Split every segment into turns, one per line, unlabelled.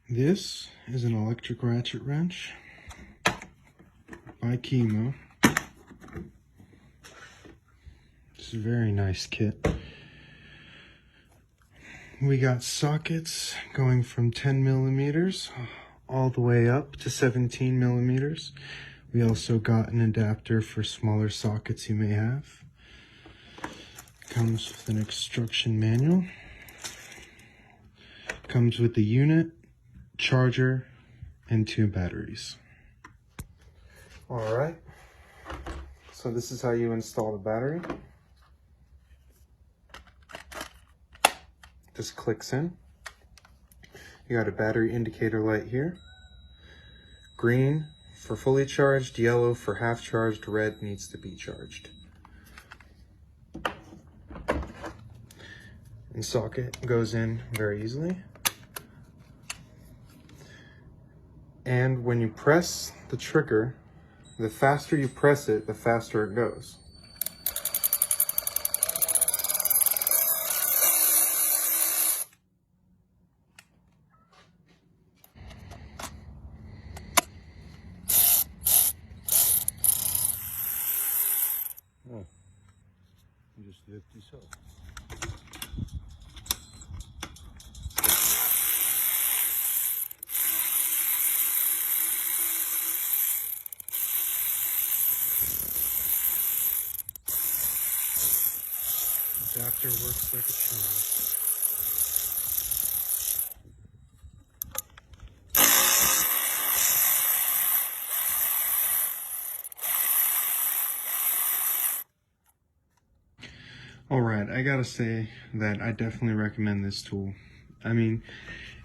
This is an electric ratchet wrench by KIMO. It's a very nice kit. We got sockets going from 10 millimeters all the way up to 17 millimeters. We also got an adapter for smaller sockets you may have. Comes with an instruction manual. Comes with the unit, charger, and 2 batteries. Alright, so this is how you install the battery. Just clicks in. You got a battery indicator light here. Green for fully charged, yellow for half charged, red needs to be charged. And socket goes in very easily. And when you press the trigger, the faster you press it, the faster it goes.
Oh, you just lift this up.
Adapter works like a charm. Alright, I gotta say that I definitely recommend this tool. I mean,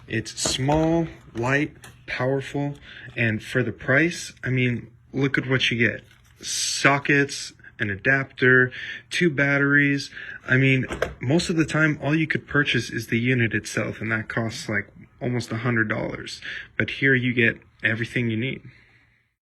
it's small, light, powerful, and for the price, I mean, look at what you get. Sockets, an adapter, 2 batteries. I mean, most of the time, all you could purchase is the unit itself, and that costs like almost $100. But here you get everything you need.